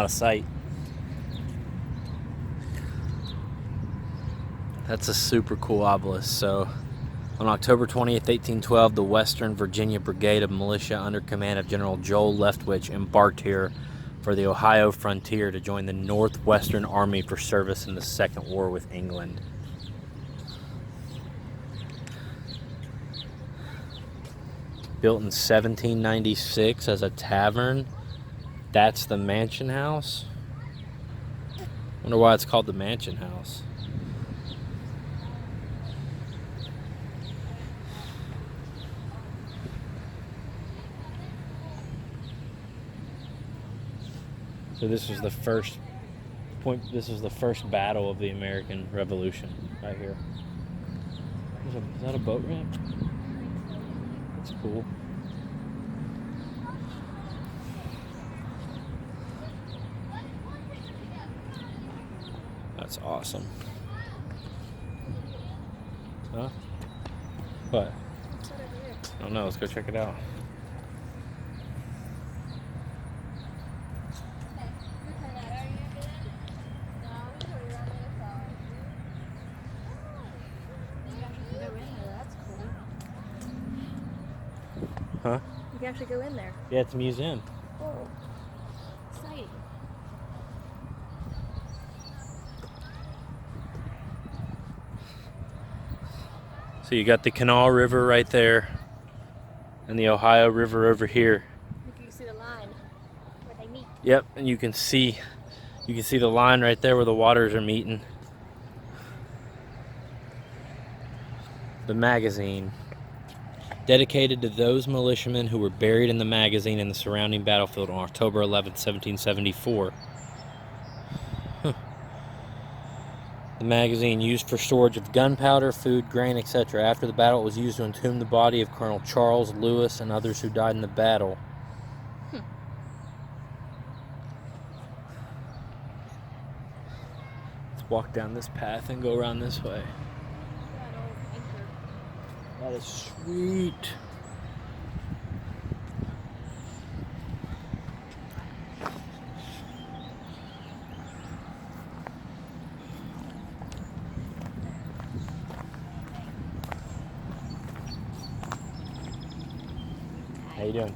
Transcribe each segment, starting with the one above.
out of sight. That's a super cool obelisk. So on October 20th, 1812, the Western Virginia Brigade of Militia under command of General Joel Leftwich embarked here for the Ohio frontier to join the Northwestern Army for service in the Second War with England. Built in 1796 as a tavern. That's the Mansion House. Wonder why it's called the Mansion House. So this was the first point. This was the first battle of the American Revolution, right here. Is that a boat ramp? That's cool. That's awesome. Huh? What? I don't know. Let's go check it out. Huh? You can actually go in there. Yeah, it's a museum. Oh, exciting. So you got the Kanawha River right there, and the Ohio River over here. You can see the line where they meet. Yep, and you can see the line right there where the waters are meeting. The magazine, dedicated to those militiamen who were buried in the magazine in the surrounding battlefield on October 11, 1774. The magazine, used for storage of gunpowder, food, grain, etc. After the battle, it was used to entomb the body of Colonel Charles Lewis and others who died in the battle. Let's walk down this path and go around this way. That is sweet. How you doing?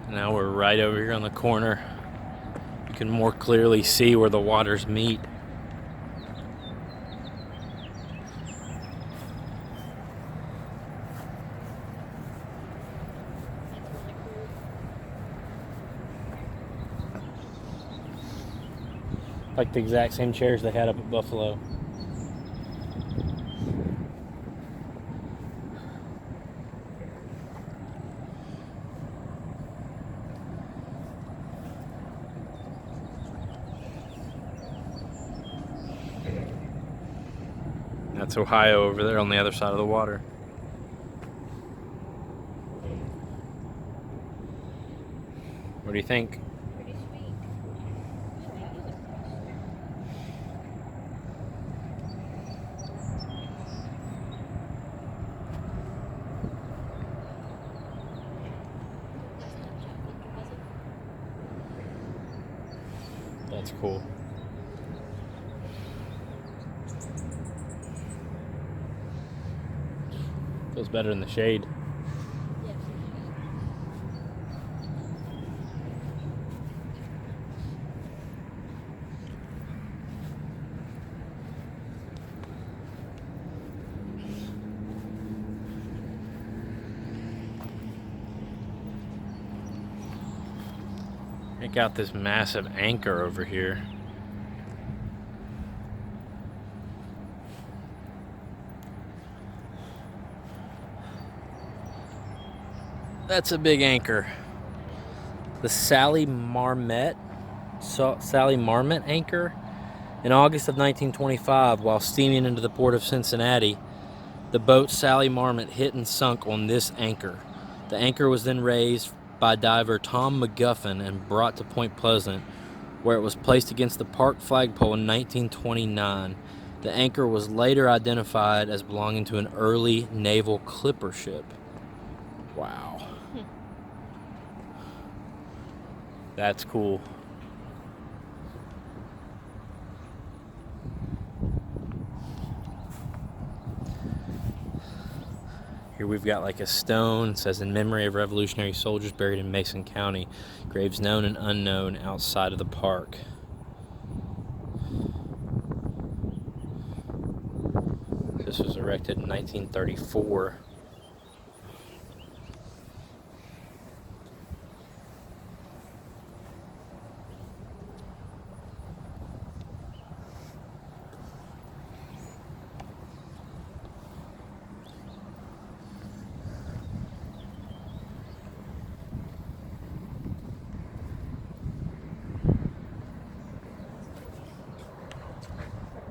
Now we're right over here on the corner. You can more clearly see where the waters meet. Like the exact same chairs they had up at Buffalo. That's Ohio over there on the other side of the water. What do you think? Pretty sweet. That's cool. Feels better in the shade. Yes. Check out this massive anchor over here. That's a big anchor. The Sally Marmot anchor. In August of 1925, while steaming into the port of Cincinnati, the boat Sally Marmot hit and sunk on this anchor. The anchor was then raised by diver Tom McGuffin and brought to Point Pleasant, where it was placed against the park flagpole in 1929. The anchor was later identified as belonging to an early naval clipper ship. Wow. That's cool. Here we've got like a stone. It says, in memory of Revolutionary soldiers buried in Mason County. Graves known and unknown outside of the park. This was erected in 1934.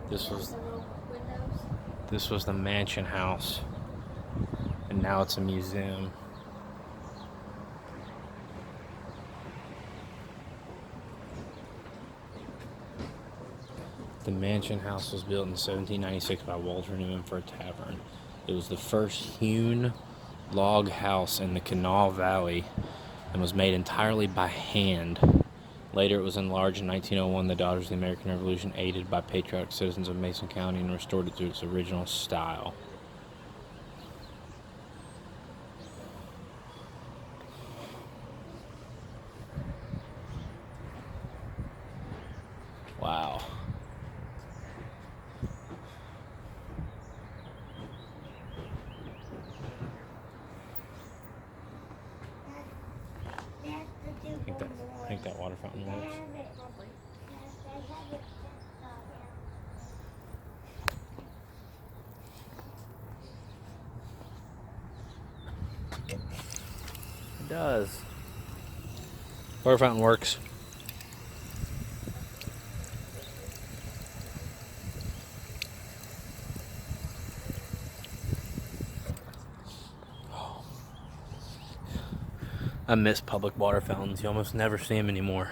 The little windows. This was the mansion house, and now it's a museum. The mansion house was built in 1796 by Walter Newman for a tavern. It was the first hewn log house in the Kanawha Valley and was made entirely by hand. Later, it was enlarged in 1901. The Daughters of the American Revolution, aided by patriotic citizens of Mason County, and restored it to its original style. Wow. I think that water fountain works. Probably. It does. Water fountain works. I miss public water fountains. You almost never see them anymore.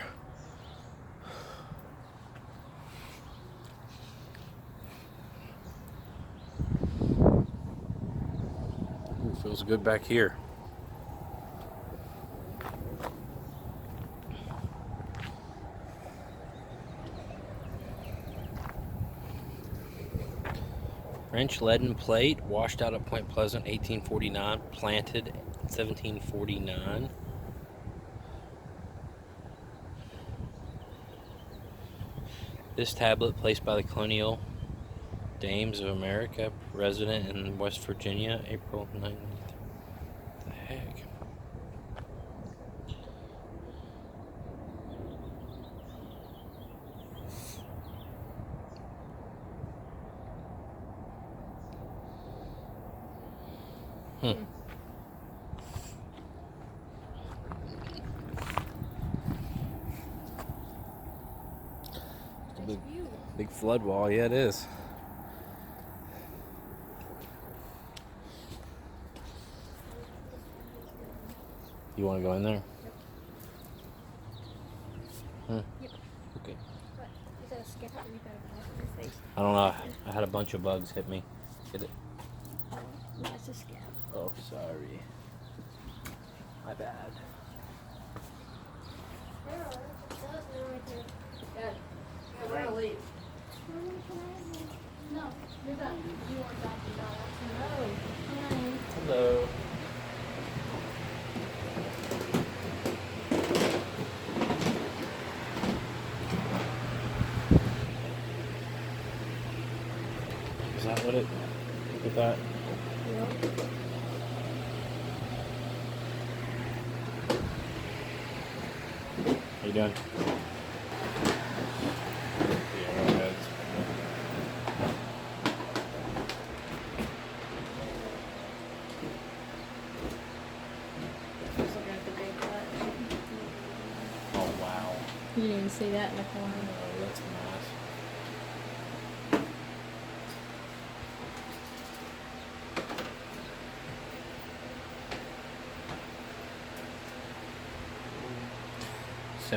Ooh, feels good back here. French leaden plate, washed out at Point Pleasant, 1849, planted 1749. This tablet, placed by the colonial dames of America, resident in West Virginia, April 9th. What the heck? Big flood wall, yeah, it is. You want to go in there? Yep. Okay. What? Is that a scab or you got a bug on your face? I don't know. I had a bunch of bugs hit me. Hit it. No, it's a scab. Oh, sorry. My bad. Good. We're gonna leave. No, you're done. You are done. No. Hello. Is that what it? Look at that. How you doing? Yeah, right. Just looking at the big butt. Oh wow. You didn't even see that in the corner. Oh, that's nice.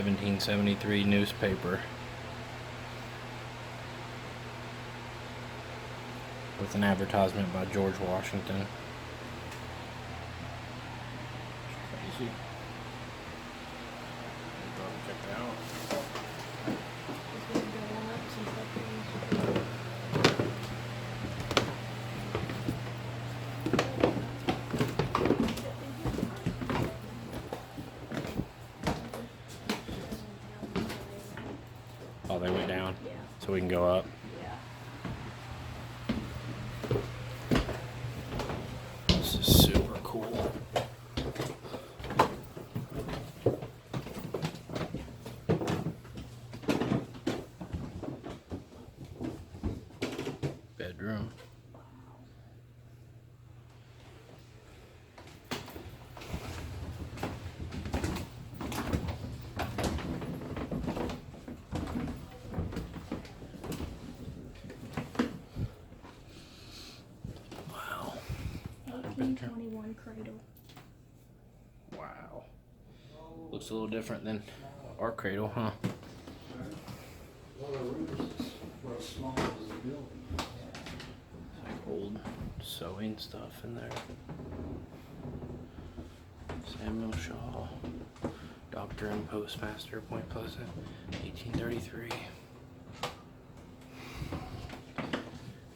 1773 newspaper with an advertisement by George Washington. Crazy. Check that out. It's been going up since that Oh, they went down? Yeah. So we can go up? Yeah. This is super cool. Bedroom. Wow. 1821 cradle. Wow. Looks a little different than our cradle, huh? Well, the roof is for as small as the building. It's like old sewing stuff in there. Samuel Shaw, Doctor and Postmaster, Point Pleasant, 1833.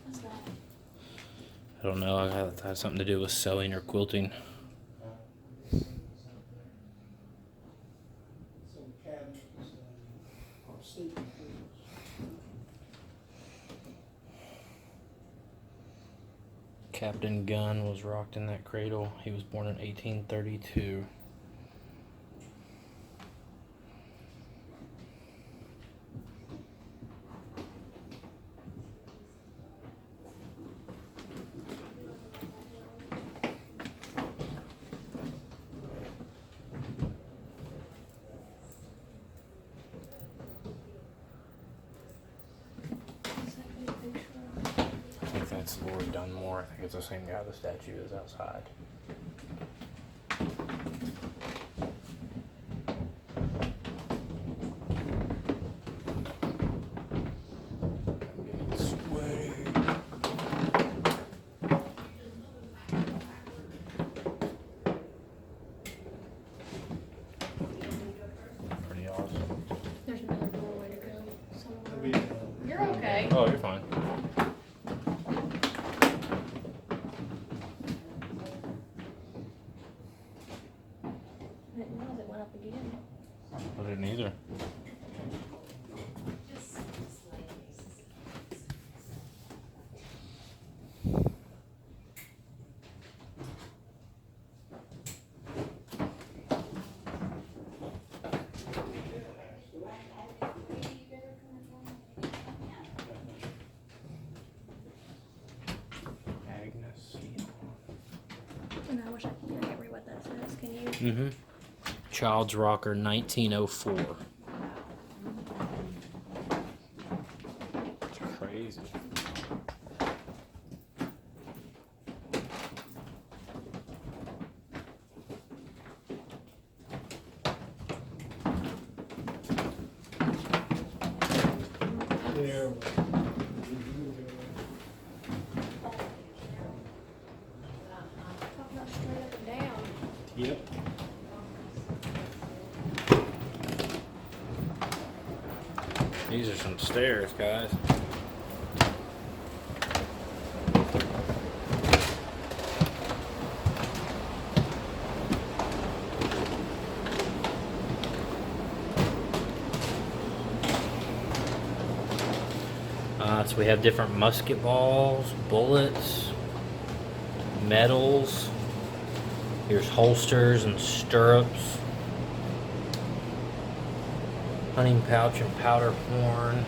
What's that? I don't know. It has something to do with sewing or quilting. Some cabinets or sleeping quarters. Captain Gunn was rocked in that cradle. He was born in 1832. What's that big picture of? I think that's Lord Dunmore. I think it's the same guy the statue is outside. I'm getting sweaty. Pretty awesome. There's another doorway to go That'd be, somewhere. You're okay. Oh, you're fine. I didn't realize it went up again. I didn't either. Agnes. And I wish I can't read what that says. Can you? Mm-hmm. Child's Rocker, 1904. It's crazy. there. Talk about straight up and down. Yep. These are some stairs, guys. So we have different musket balls, bullets, medals. Here's holsters and stirrups. Hunting pouch and powder horn.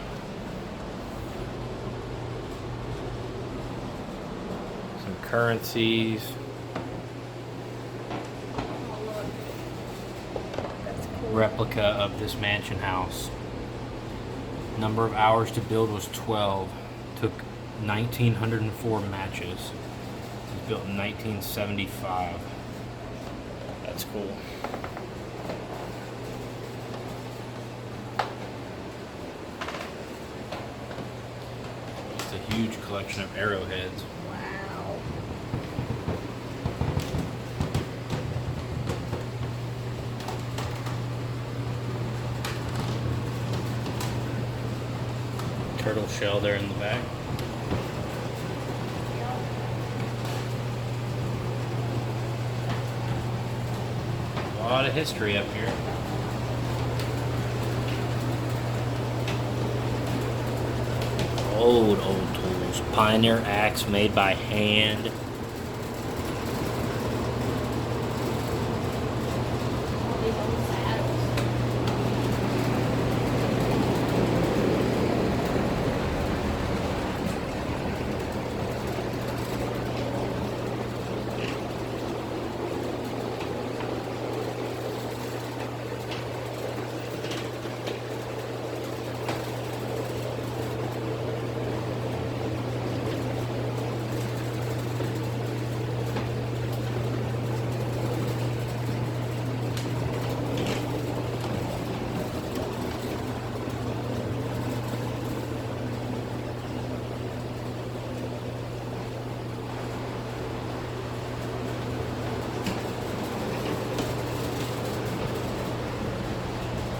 Some currencies. Oh, look. That's cool. Replica of this mansion house. Number of hours to build was 12. Took 1,904 matches. It was built in 1975. That's cool. just a huge collection of arrowheads. Wow. Turtle shell there in the back. A lot of history up here. Old tools. Pioneer axe made by hand. All these old saddles.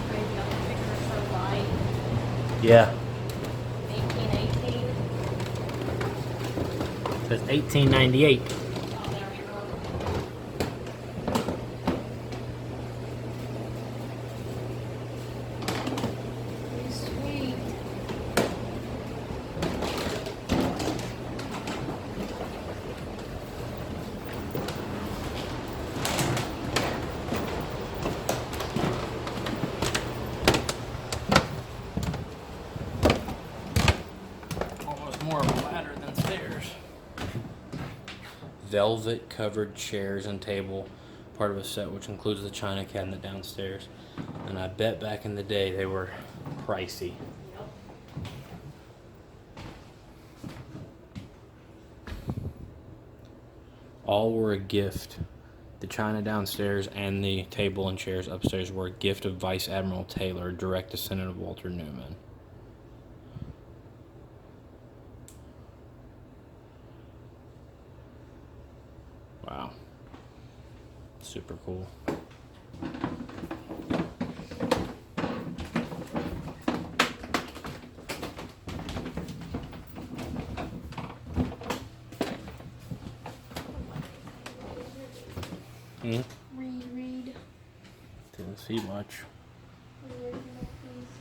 Crazy how the pictures are so light. Yeah. 1818. That's 1898. Oh, there we go. Pretty sweet. Almost more of a ladder than stairs. Velvet covered chairs and table, part of a set which includes the china cabinet downstairs. And I bet back in the day they were pricey. Yep. All were a gift. The china downstairs and the table and chairs upstairs were a gift of Vice Admiral Taylor, direct descendant of Walter Newman. Wow. Super cool. Reread. Didn't see much. The original piece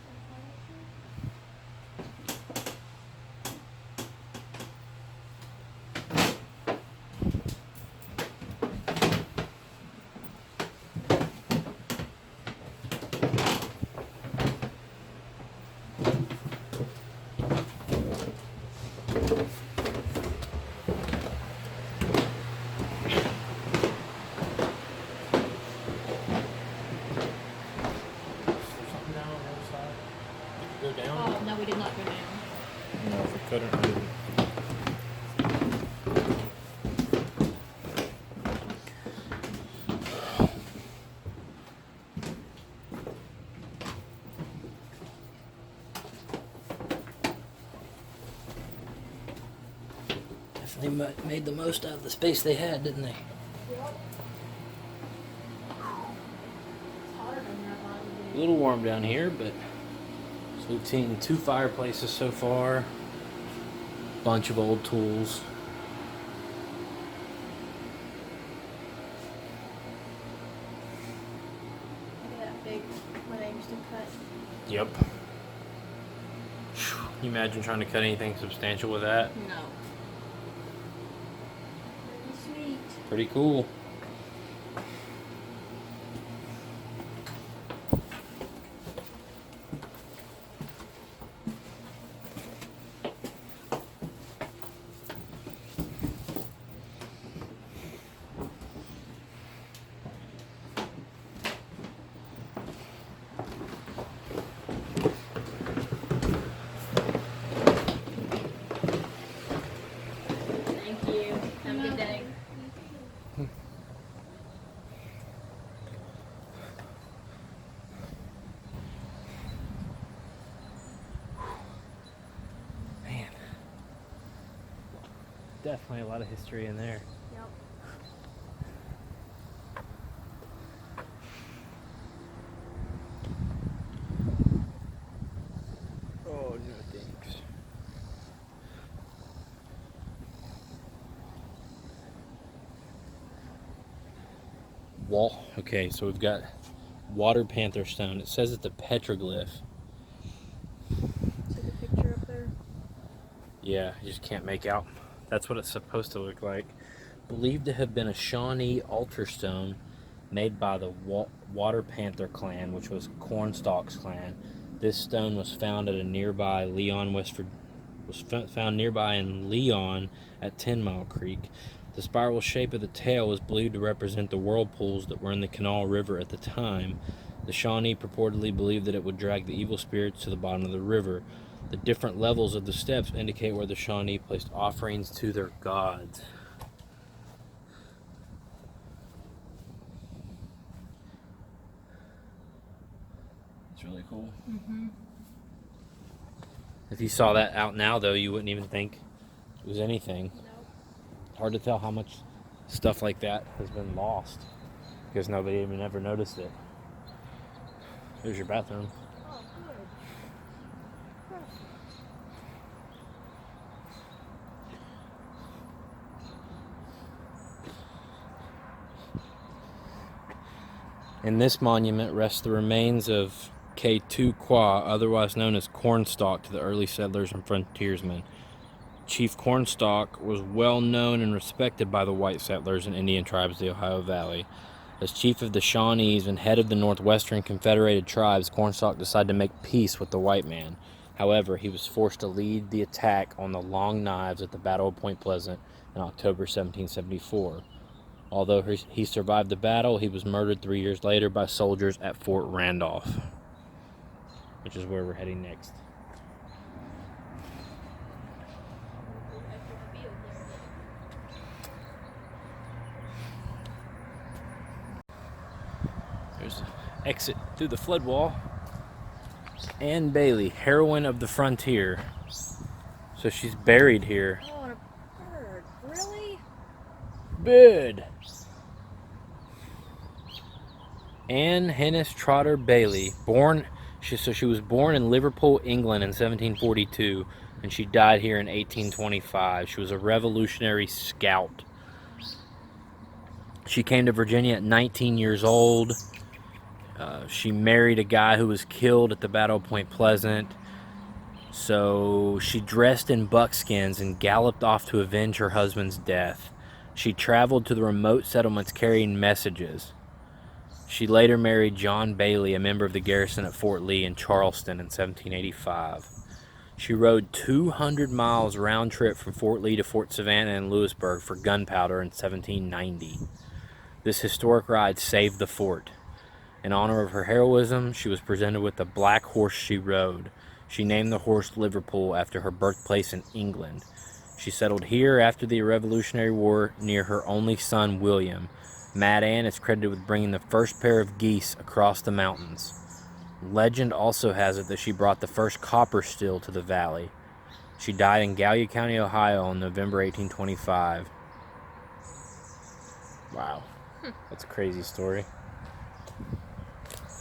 Something down on the other side. Did you go down? Oh, no, we did not go down. No, if we couldn't, I didn't. Definitely made the most out of the space they had, didn't they? Yep. It's hotter than I thought it would A be. little warm down here, but so we've seen 2 fireplaces so far. Bunch of old tools. Look at that big where they used to cut. Yep. Can you imagine trying to cut anything substantial with that? No. Pretty sweet. Pretty cool. Thank you. Have a good day. definitely a lot of history in there. Yep. Oh, no thanks. Wall. Okay, so we've got water panther stone. It says it's a petroglyph. See the picture up there? Yeah, you just can't make out. That's what it's supposed to look like. Believed to have been a Shawnee altar stone made by the Water Panther clan, which was Cornstalk's clan. This stone was found at a nearby Leon, found nearby in Leon at 10 Mile Creek. The spiral shape of the tail was believed to represent the whirlpools that were in the Kanawha River at the time. The Shawnee purportedly believed that it would drag the evil spirits to the bottom of the river. The different levels of the steps indicate where the Shawnee placed offerings to their gods. It's really cool. Mm-hmm. If you saw that out now, though, you wouldn't even think it was anything. Nope. Hard to tell how much stuff like that has been lost because nobody even ever noticed it. There's your bathroom. Oh, good. Perfect. In this monument rests the remains of Tu-endie-wei, otherwise known as Cornstalk to the early settlers and frontiersmen. Chief Cornstalk was well known and respected by the white settlers and Indian tribes of the Ohio Valley. As chief of the Shawnees and head of the Northwestern Confederated Tribes, Cornstalk decided to make peace with the white man. However, he was forced to lead the attack on the Long Knives at the Battle of Point Pleasant in October 1774. Although he survived the battle, he was murdered 3 years later by soldiers at Fort Randolph, which is where we're heading next. There's an exit through the flood wall. Anne Bailey, heroine of the frontier. So she's buried here. Oh, and a bird. Really? Bird. Anne Hennis Trotter Bailey, she was born in Liverpool, England in 1742, and she died here in 1825. She was a Revolutionary scout. She came to Virginia at 19 years old. She married a guy who was killed at the Battle of Point Pleasant. So she dressed in buckskins and galloped off to avenge her husband's death. She traveled to the remote settlements carrying messages. She later married John Bailey, a member of the garrison at Fort Lee in Charleston in 1785. She rode 200 miles round trip from Fort Lee to Fort Savannah and Lewisburg for gunpowder in 1790. This historic ride saved the fort. In honor of her heroism, she was presented with the black horse she rode. She named the horse Liverpool after her birthplace in England. She settled here after the Revolutionary War near her only son, William. Mad Ann is credited with bringing the first pair of geese across the mountains. Legend also has it that she brought the first copper still to the valley. She died in Gallia County, Ohio in November 1825. Wow, that's a crazy story.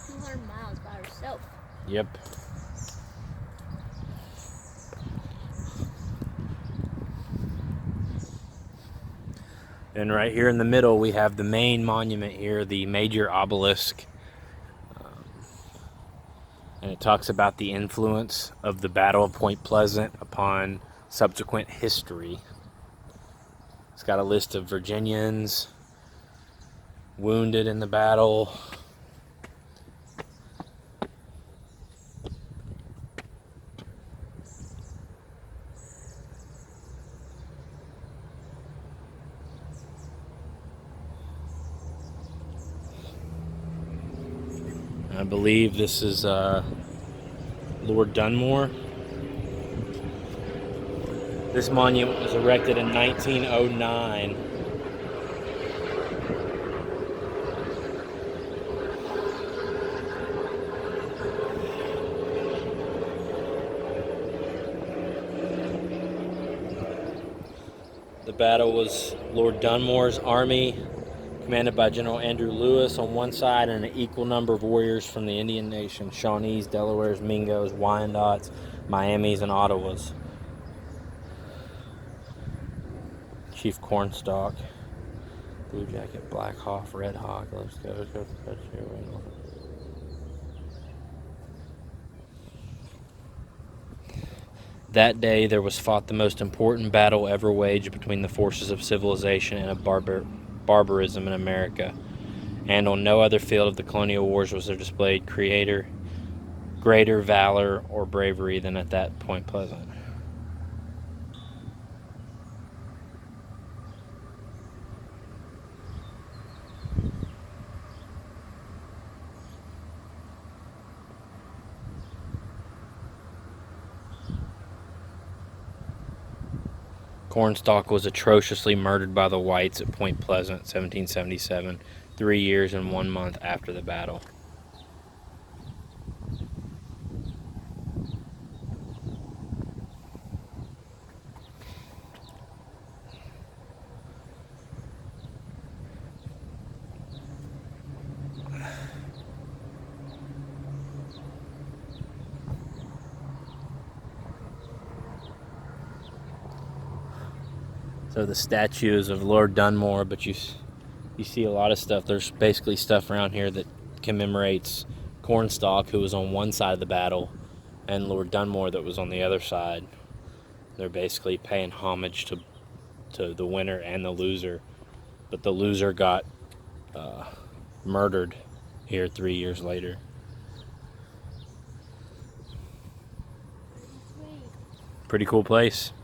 200 miles by herself. Yep. And right here in the middle, we have the main monument here, the major obelisk. And it talks about the influence of the Battle of Point Pleasant upon subsequent history. It's got a list of Virginians wounded in the battle. I believe this is Lord Dunmore. This monument was erected in 1909. The battle was Lord Dunmore's army, commanded by General Andrew Lewis on one side, and an equal number of warriors from the Indian Nation: Shawnees, Delawares, Mingos, Wyandots, Miamis, and Ottawas. Chief Cornstalk, Blue Jacket, Black Hawk, Red Hawk. Let's go. That day there was fought the most important battle ever waged between the forces of civilization and of barbarism in America, and on no other field of the colonial wars was there displayed greater valor or bravery than at that Point Pleasant. Cornstalk was atrociously murdered by the whites at Point Pleasant, 1777, 3 years and 1 month after the battle. So the statue is of Lord Dunmore, but you see a lot of stuff. There's basically stuff around here that commemorates Cornstalk, who was on one side of the battle, and Lord Dunmore that was on the other side. They're basically paying homage to the winner and the loser, but the loser got murdered here 3 years later. Pretty cool place.